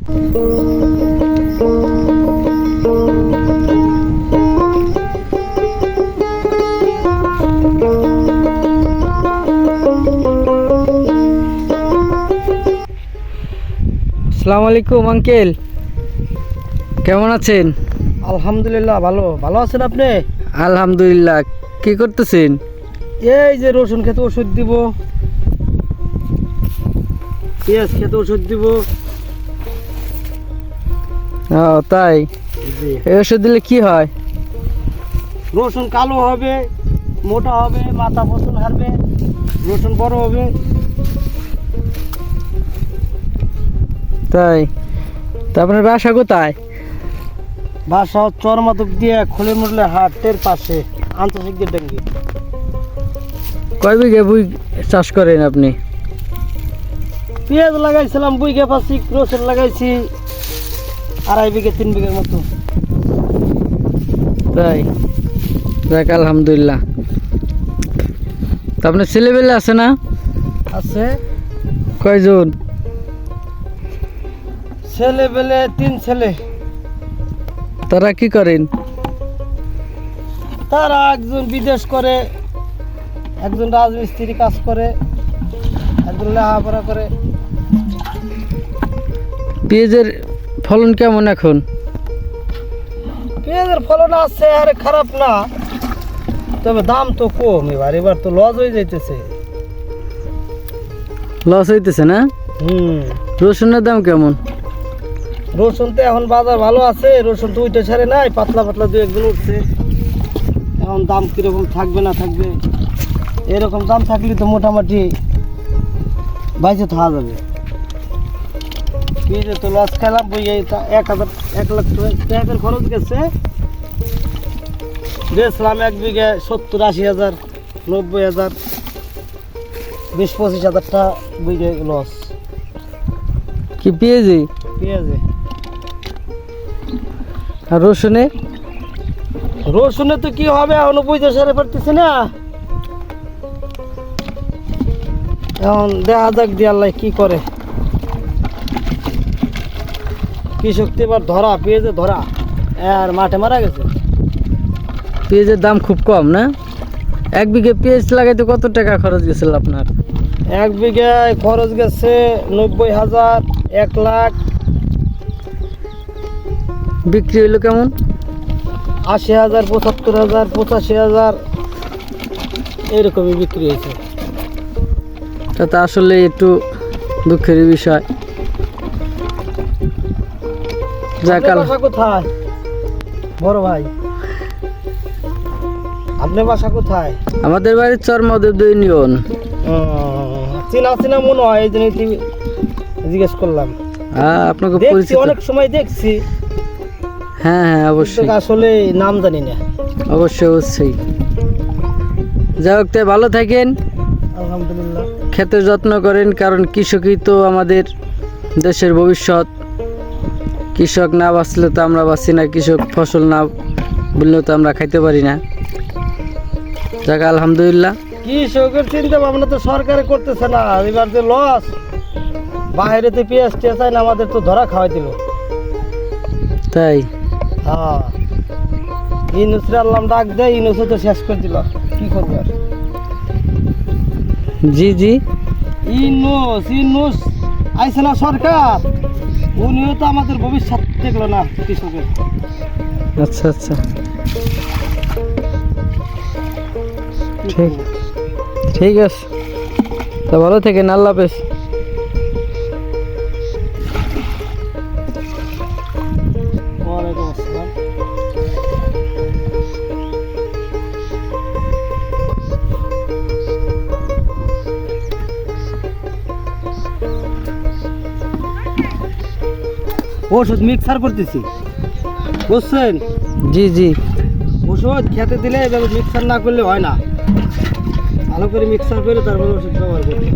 আসসালামু আলাইকুম আঙ্কেল, কেমন আছেন? আলহামদুলিল্লাহ, ভালো আছেন আপনি? আলহামদুলিল্লাহ। কি করতেছেন? এই যে রসুন খেতে ওষুধ দিব, পেঁয়াজ খেতে ওষুধ দিব। ও তাই? এই ওষুধ দিলে কি হয়? রসুন কালো হবে, মোটা হবে, মাথা ফসল হারবে, রসুন বড় হবে। তাই? তা আপনার বাসা কোথায়? বাসা চরমাতক দিয়ে খোলে মুরলে হাটের পাশে, আন্তর্জাতিক ডেঙ্গি। কয় বিঘে বুই চাষ করেন আপনি? পেঁয়াজ লাগাইছিলাম 2 বিঘা, পাঁচি রসুন লাগাইছি 2.5 বিঘা 3 বিঘার মতো। তাই? যাক আলহামদুলিল্লাহ। তা আপনার ছেলেবেলে আছে না? আছে। কয়জন? ছেলে বেলে 3 ছেলে। তারা কি করেন? তারা একজন বিদেশ করে, একজন রাজমিস্ত্রি কাজ করে, একজন লেখাপড়া করে। পেঁয়াজের ফলন কেমন এখন? পেঁয়াজের ফলন আছে, আর খারাপ না, তবে দাম তো কম। এবার তো লস হয়ে যাইতেছে। লস হইতেছে না? রসুনের দাম কেমন? রসুন তো এখন বাজার ভালো আছে, রসুন তো উঠে ছাড়ে নাই, পাতলা পাতলা 2-1 উঠছে। এখন দাম কিরকম থাকবে না থাকবে, এরকম দাম থাকলে তো মোটামুটি বাইচে থাকা যাবে। পেঁয়াজে তো লস খেলাম, বই 1 লাখ টাকার খরচ গেছে। বেচলাম 1 বিঘে 70-80 হাজার, 90 হাজার, 20-25 হাজার টাকা বিঘে লস। কি পেঁয়াজে? পেঁয়াজে। আর রসুনে? রসুনে তো কি হবে, এখনো বুঝতে সারে পারতেছি না। এখন দেখা যাক দিয়ে আল্লাহ কি করে। কৃষক তো এবার ধরা, পেঁয়াজে ধরা, আর মাঠে মারা গেছে। পেঁয়াজের দাম খুব কম না? 1 বিঘে পেঁয়াজ লাগাইতে কত টাকা খরচ গেছিল আপনার? 1 বিঘায় খরচ গেছে 90 হাজার, 1 লাখ। বিক্রি হইলো কেমন? 80 হাজার, 75 হাজার, 85 হাজার, এরকমই বিক্রি হয়েছে। তা আসলে একটু দুঃখের বিষয়। আপনার বাসা কোথায় বড় ভাই? আপনার বাসা কোথায়? আমাদের বাড়ির চরমদেব ইউনিয়ন। চিনা মনে হয়, এই জন্য জিজ্ঞেস করলাম। আপনাকে দেখছি, অনেক সময় দেখছি। হ্যাঁ হ্যাঁ অবশ্যই, আসলে নাম জানি না। অবশ্যই। যাই হোক, তাই ভালো থাকেন, আলহামদুলিল্লাহ। ক্ষেতের যত্ন করেন, কারণ কৃষকই তো আমাদের দেশের ভবিষ্যৎ। কৃষক না বাঁচলে তো আমরা বাঁচি না, কৃষক ফসল না বললেও তো আমরা খাইতে পারি না। যাক আলহামদুলিল্লাহ। কৃষকের চিন্তা ভাবনা তো সরকারে করতেছে না। এবার যে লস, বাইরেতে পেঁয়াজ টেসাই না, আমাদের তো ধরা খাওয়াই দিল। তাই? হ্যাঁ, ইনুসরে আল্লাহ ডাক দেয়, ইনুসে তো শেষ করে দিল। কি করবে আর? জি জি। ইনুস আইসে না সরকার, উনিও তো আমাদের ভবিষ্যৎ দেখলো না কৃষকের। আচ্ছা আচ্ছা, ঠিক আছে। তা ভালো থাকেন, আল্লাহ হাফেজ। ওয়ালাইকুম আসসালাম। ওষুধ মিক্সার করতেছি, বুঝছেন? জি জি। ওষুধ খেতে দিলে এভাবে মিক্সার না করলে হয় না। ভালো করে মিক্সার করে তারপরে ওষুধ ব্যবহার করতে।